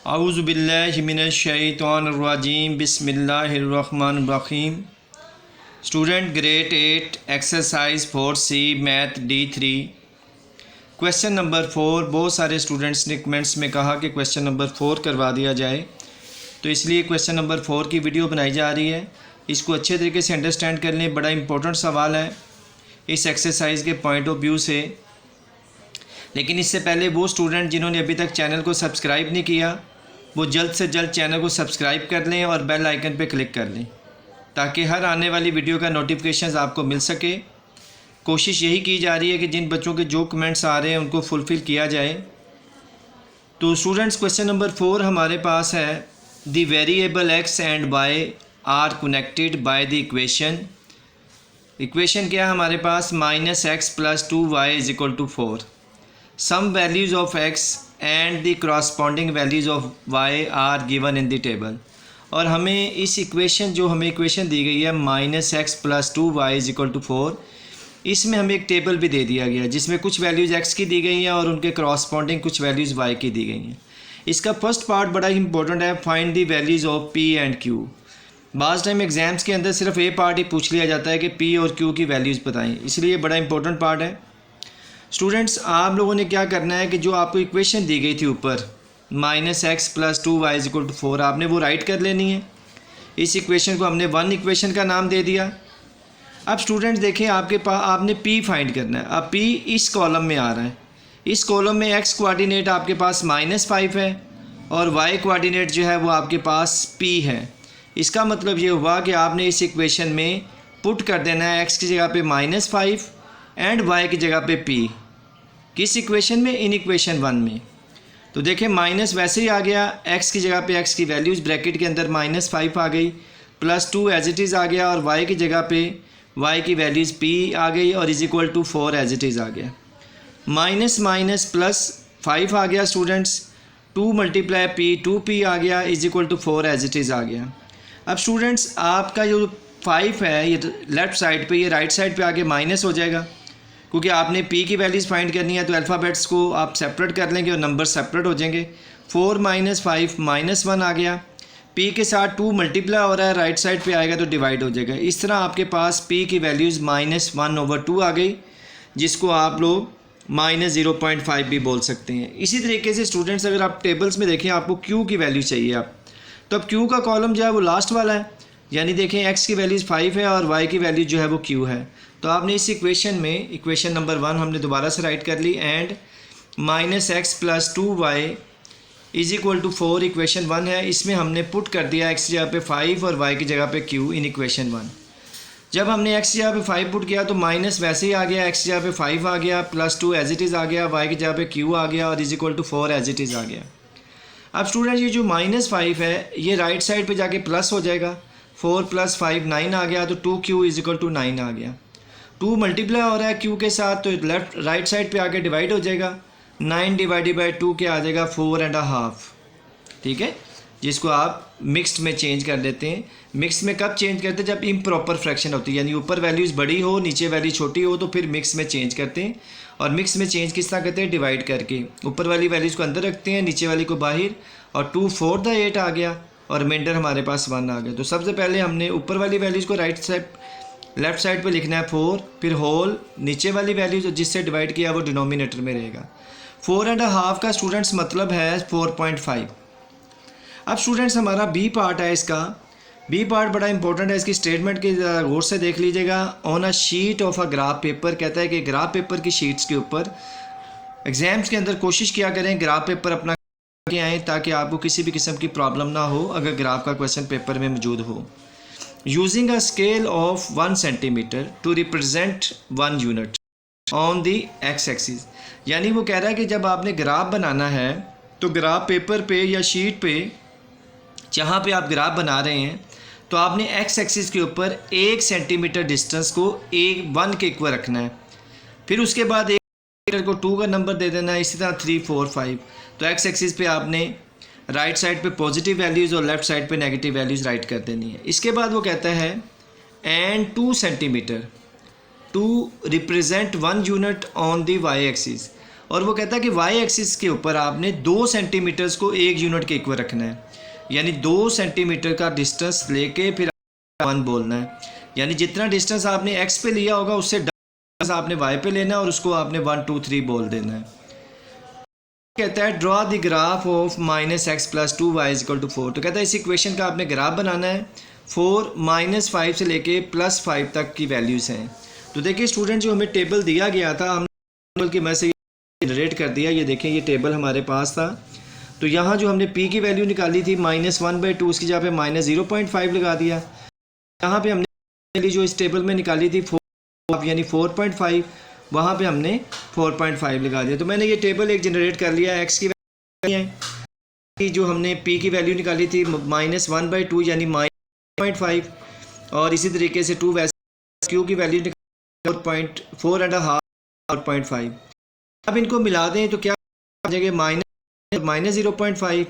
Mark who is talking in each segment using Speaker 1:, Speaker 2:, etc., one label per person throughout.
Speaker 1: औज़ु बिल्लाहि मिनश शैतानिर रजीम बिस्मिल्लाहिर्रहमानिर्रहीम। Student grade 8 exercise 4C math D3 question number 4। बहुत सारे स्टूडेंट्स ने कमेंट्स में कहा कि क्वेश्चन नंबर 4 करवा दिया जाए, तो इसलिए क्वेश्चन नंबर 4 की वीडियो बनाई जा रही है। इसको अच्छे तरीके से अंडरस्टैंड कर लें, बड़ा इंपॉर्टेंट सवाल है इस एक्सरसाइज के पॉइंट ऑफ व्यू से। लेकिन इससे पहले वो स्टूडेंट जिन्होंने अभी तक चैनल को सब्सक्राइब नहीं किया, वो जल्द से जल्द चैनल को सब्सक्राइब कर लें और बेल आइकन पे क्लिक कर लें, ताकि हर आने वाली वीडियो का नोटिफिकेशन आपको मिल सके। कोशिश यही की जा रही है कि जिन बच्चों के जो कमेंट्स आ रहे हैं उनको फुलफ़िल किया जाए। तो स्टूडेंट्स, क्वेश्चन नंबर 4 हमारे पास है, the variable x and y are connected by the equation. Equation क्या है हमारे पास? -x + 2y = 4। Some values of x and the corresponding values of y are given in the table. और हमें इस इक्वेशन जो हमें इक्वेशन दी गई है -x + 2y = 4, इसमें हमें एक टेबल भी दे दिया गया जिसमें कुछ वैल्यूज़ x की दी गई हैं और उनके करस्पॉन्डिंग कुछ वैल्यूज़ y की दी गई हैं। इसका फर्स्ट पार्ट बड़ा ही इंपॉर्टेंट है, find the values of p and q। बाज़ टाइम एग्ज़ाम्स के अंदर सिर्फ ए पार्ट ही पूछ लिया जाता है कि p और q की वैल्यूज़ बताएं, इसलिए बड़ा इंपॉर्टेंट पार्ट है। स्टूडेंट्स, आप लोगों ने क्या करना है कि जो आपको इक्वेशन दी गई थी ऊपर -x + 2y = 4, आपने वो राइट कर लेनी है। इस इक्वेशन को हमने 1 इक्वेशन का नाम दे दिया। अब स्टूडेंट्स देखें, आपके पास आपने p फाइंड करना है। अब p इस कॉलम में आ रहा है। इस कॉलम में x कोऑर्डिनेट आपके पास -5 है और y कोऑर्डिनेट जो है वो आपके पास p है। इसका मतलब ये हुआ कि आपने इस इक्वेशन में पुट कर देना है x की जगह पे -5 एंड y की जगह पे p। किस इक्वेशन में? इन इक्वेशन 1 में। तो देखें, माइनस वैसे ही आ गया, x की जगह पे x की वैल्यूज़ ब्रैकेट के अंदर -5 आ गई, +2 एज इट इज़ आ गया और y की जगह पे y की वैल्यूज़ p आ गई और = 4 एज इट इज़ आ गया। माइनस माइनस +5 आ गया स्टूडेंट्स, 2 × p 2p आ गया = 4 एज इट इज़ आ गया। अब स्टूडेंट्स, आपका जो 5 है ये लेफ़्ट साइड पे, ये राइट साइड पे आके माइनस हो जाएगा, क्योंकि आपने p की वैल्यूज़ फाइंड करनी है। तो अल्फ़ाबेट्स को आप सेपरेट कर लेंगे और नंबर सेपरेट हो जाएंगे। 4 - 5 -1 आ गया, p के साथ 2 मल्टीप्लाई हो रहा है, राइट साइड पे आएगा तो डिवाइड हो जाएगा। इस तरह आपके पास p की वैल्यूज़ -1/2 आ गई, जिसको आप लोग -0.5 भी बोल सकते हैं। इसी तरीके से स्टूडेंट्स, अगर आप टेबल्स में देखें, आपको q की वैल्यू चाहिए आप, तो अब q का कॉलम जो है वो लास्ट वाला है, यानी देखें x की वैल्यूज़ 5 है और y की वैल्यू जो है वो q है। तो आपने इस इक्वेशन में इक्वेशन नंबर 1 हमने दोबारा से राइट कर ली, एंड -x + 2y = 4 इक्वेशन 1 है। इसमें हमने पुट कर दिया x की जगह पे 5 और y की जगह पे q इन इक्वेशन 1। जब हमने x की जगह पे 5 पुट किया तो माइनस वैसे ही आ गया, x की जगह पे 5 आ गया, +2 एज इट इज़ आ गया, y की जगह पे q आ गया और = 4 एज इट इज़ आ गया। अब स्टूडेंट, ये जो -5 है ये राइट साइड पे जाके प्लस हो जाएगा, 4 + 5 9 आ गया, तो 2q = 9 आ गया। 2 मल्टीप्लाई हो रहा है q के साथ, तो लेफ्ट राइट साइड पे आके डिवाइड हो जाएगा। 9 / 2 क्या आ जाएगा? 4.5। ठीक है, जिसको आप मिक्स्ड में चेंज कर देते हैं। मिक्स में कब चेंज करते हैं? जब इम्प्रॉपर फ्रैक्शन होती है, यानी ऊपर वैल्यूज़ बड़ी हो नीचे वैल्यू छोटी हो, तो फिर मिक्स में चेंज करते हैं। और मिक्स में चेंज किस तरह करते हैं? डिवाइड करके ऊपर वाली वैल्यूज़ को अंदर रखते हैं, नीचे वाली को बाहर, और 2 4 8 आ गया और रिमाइंडर हमारे पास 1 आ गया। तो सबसे पहले हमने ऊपर वाली वैल्यूज़ को लेफ़्ट साइड पे लिखना है 4, फिर होल नीचे वाली वैल्यू जो जिससे डिवाइड किया वो डिनोमिनेटर में रहेगा। 4.5 का स्टूडेंट्स मतलब है 4.5। अब स्टूडेंट्स, हमारा बी पार्ट है। इसका बी पार्ट बड़ा इंपॉर्टेंट है। इसकी स्टेटमेंट की गौर से देख लीजिएगा। On a sheet of a graph paper, कहता है कि ग्राफ पेपर की शीट्स के ऊपर एग्ज़ाम्स के अंदर कोशिश किया करें ग्राफ पेपर अपना के आएँ, ताकि आपको किसी भी किस्म की प्रॉब्लम ना हो अगर ग्राफ का क्वेश्चन पेपर में मौजूद हो। Using a scale of 1 centimeter to represent 1 unit on the x-axis, यानी वो कह रहा है कि जब आपने ग्राफ बनाना है तो ग्राफ पेपर पे या शीट पे जहाँ पे आप ग्राफ बना रहे हैं, तो आपने एक्स एक्सिस के ऊपर 1 सेंटीमीटर डिस्टेंस को 1 के इक्वल रखना है। फिर उसके बाद 1 को 2 का नंबर दे देना है, इसी तरह 3 4 5। तो एक्स एक्सिस पे आपने राइट साइड पे पॉजिटिव वैल्यूज़ और लेफ़्ट साइड पे नेगेटिव वैल्यूज़ राइट कर देनी है। इसके बाद वो कहता है and 2 centimetre to represent 1 unit on the y axis, और वो कहता है कि वाई एक्सिस के ऊपर आपने 2 सेंटीमीटर्स को 1 यूनिट के इक्वल रखना है, यानी 2 सेंटीमीटर का डिस्टेंस लेके फिर 1 बोलना है, यानी जितना डिस्टेंस आपने एक्स पे लिया होगा उससे डबल आपने वाई पे लेना है और उसको आपने 1 2 3 बोल देना है। कहता है draw the graph of -x+2y=4। तो कहता है इस इक्वेशन का आपने ग्राफ बनाना है, 4 -5 से लेके +5 तक की वैल्यूज़ हैं। तो देखिए स्टूडेंट, जो हमें टेबल दिया गया था हमने टेबल की मदद से जनरेट कर दिया। ये देखें, ये टेबल हमारे पास था। तो यहाँ जो हमने p की वैल्यू निकाली थी -1/2, उसकी जगह पे -0.5 लगा दिया। यहाँ पे हमने जो इस टेबल में निकाली थी 4 यानी 4.5, वहाँ पे हमने 4.5 लगा दिया। तो मैंने ये टेबल एक जनरेट कर लिया। x की वैल्यू है जो हमने p की वैल्यू निकाली थी -1/2 यानी -0.5, और इसी तरीके से 2 वैसे q की वैल्यू 4.5 और 0.5। अब इनको मिला दें तो क्या आ जाएगा, -0.5,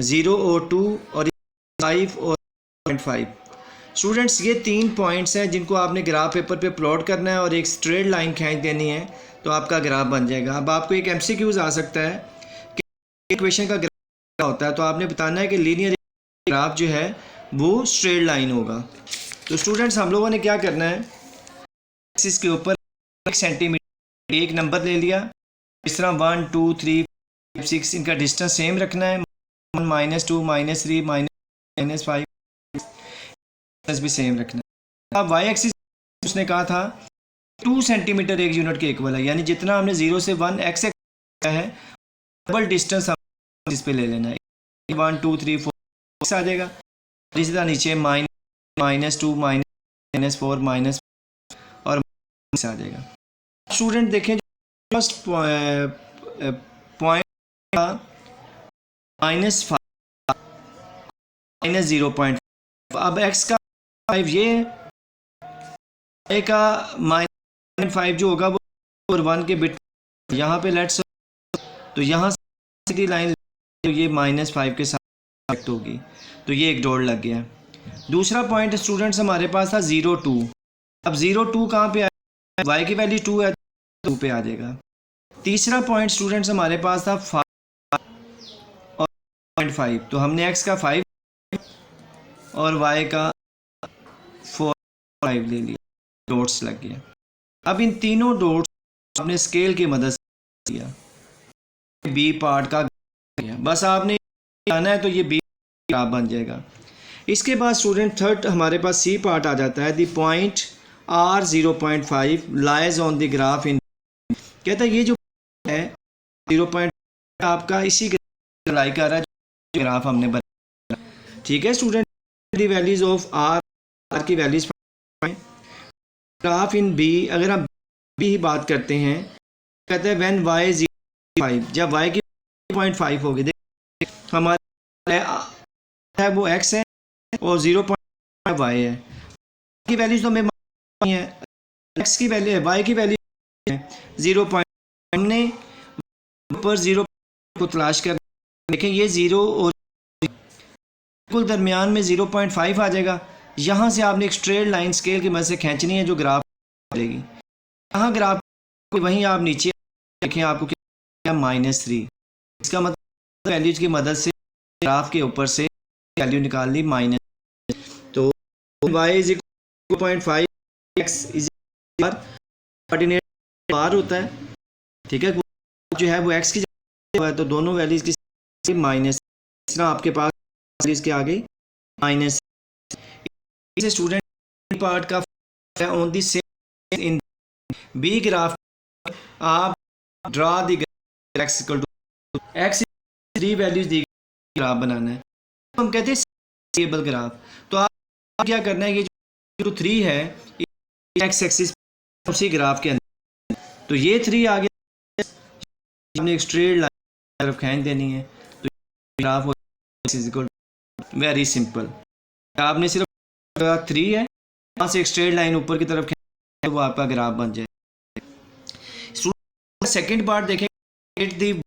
Speaker 1: 0 और 2 और 5 और 0.5। स्टूडेंट्स, ये 3 पॉइंट्स हैं जिनको आपने ग्राफ पेपर पे प्लॉट करना है और एक स्ट्रेट लाइन खींच देनी है तो आपका ग्राफ बन जाएगा। अब आपको एक MCQs आ सकता है कि इक्वेशन का ग्राफ क्या होता है, तो आपने बताना है कि लीनियर ग्राफ जो है वो स्ट्रेट लाइन होगा। तो स्टूडेंट्स, हम लोगों ने क्या करना है, एक्सिस के ऊपर 1 सेंटीमीटर एक नंबर ले लिया। इस तरह 1 2 3 5 6 इनका डिस्टेंस सेम रखना है, -2 -3 -5 भी सेम रखना है। अब वाई एक्सिस उसने कहा था 2 सेंटीमीटर 1 यूनिट के इक्वल है, यानी जितना हमने 0 से 1 एक्स है डबल डिस्टेंस हम इस पे ले लेना है। 1 2 3 4 आ जाएगा। इसी तरह नीचे -2 -4 माइनस और आ जाएगा। स्टूडेंट देखें, फर्स्ट पॉइंट -5 -0.5। अब x का 5 ये a का -5 जो होगा वो और 1 के बिट यहाँ पे लेट्स, तो यहाँ से लाइन तो ये -5 के साथ कनेक्ट होगी, तो ये एक डॉट लग गया। दूसरा पॉइंट स्टूडेंट्स हमारे पास था 0 2। अब 0 2 कहाँ पे आएगा, y की वैल्यू 2 है, 2 पे आ जाएगा। तीसरा पॉइंट स्टूडेंट्स हमारे पास था 5 और 0.5, तो हमने x का 5 और y का 4.5 ले लिया, डॉट्स लग गया। अब इन तीनों डॉट्स आपने स्केल की मदद से किया, बी पार्ट का किया, बस आपने जाना है तो ये बी ग्राफ बन जाएगा। इसके बाद स्टूडेंट थर्ड हमारे पास सी पार्ट आ जाता है। The point r 0.5 lies on the graph इन, कहता है ये जो है 0.5 आपका इसी के लाई कर रहा है जो ग्राफ हमने बनाया। ठीक है student, the values of r की वैल्यूज ग्राफ इन b, अगर हम b ही बात करते हैं, कहते हैं व्हेन y 0.5, जब y की 0.5 होगी, देख हमारे है वो x है और 0.5 y है। की वैल्यूज तो हमें है, x की वैल्यू है, y की वैल्यू है 0. हमने ऊपर 0 को तलाश कर, देखें ये 0 और बिल्कुल दरमियान में 0.5 आ जाएगा। यहाँ से आपने एक स्ट्रेट लाइन स्केल की मदद से खींचनी है जो ग्राफ करेगी। यहाँ ग्राफ वहीं आप नीचे देखें, आपको क्या -3, इसका मतलब वैल्यूज की मदद से ग्राफ के ऊपर से वैल्यू निकाल ली माइनस। तो y = 0.5, x कोऑर्डिनेट बार होता है, ठीक है, जो है वो x की जगह है, तो दोनों वैल्यूज की माइनस, इस तरह आपके पास इसके आगे माइनस। इसे स्टूडेंट पार्ट का on the same in B graph आप draw the x = x 3 values दी ग्राफ बनाना है, तो हम कहते हैं स्टेबल ग्राफ। तो आप क्या करना है, ये जो 3 है x एक्सिस उसी ग्राफ के अंदर, तो ये 3 आ गया, हमने एक स्ट्रेट लाइन तरफ खींच देनी है, तो ग्राफ हो वेरी सिंपल। आपने सिर्फ 3 है, वहाँ से एक स्ट्रेट लाइन ऊपर की तरफ खींच, वो आपका ग्राफ बन जाए। सेकंड पार्ट देखें, get the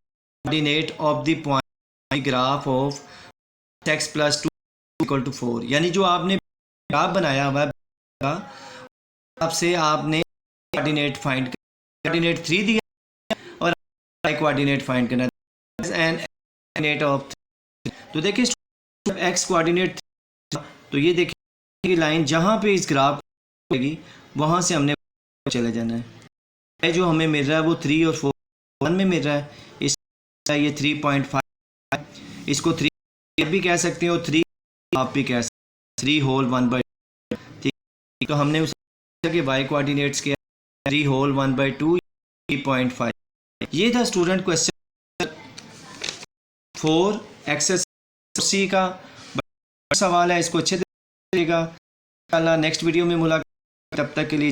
Speaker 1: coordinate of the point graph of x + 2 = 4, यानी जो आपने ग्राफ बनाया हुआ है आपसे आपने कोऑर्डिनेट फाइंड, कोऑर्डिनेट 3 दिया और वाई कोऑर्डिनेट फाइंड करना है एन कोऑर्डिनेट ऑफ। तो देखिए एक्स कोऑर्डिनेट, तो ये देखिए लाइन जहाँ पे इस ग्राफ होगी वहाँ से हमने चले जाना है। जो हमें मिल रहा है वो 3 और 4 1 में मिल रहा है, इस ये 3.5, इसको 3 भी कह सकते हो, 3 आप भी कह सकते हैं, 3 होल 1/2। ठीक, तो हमने उस के वाई कोऑर्डिनेट्स के 3 होल 1/2 3.5। ये था स्टूडेंट क्वेश्चन 4 एक्सरसाइज सी का सवाल है, इसको अच्छे से देखिएगा। नेक्स्ट वीडियो में मुलाकात, तब तक के लिए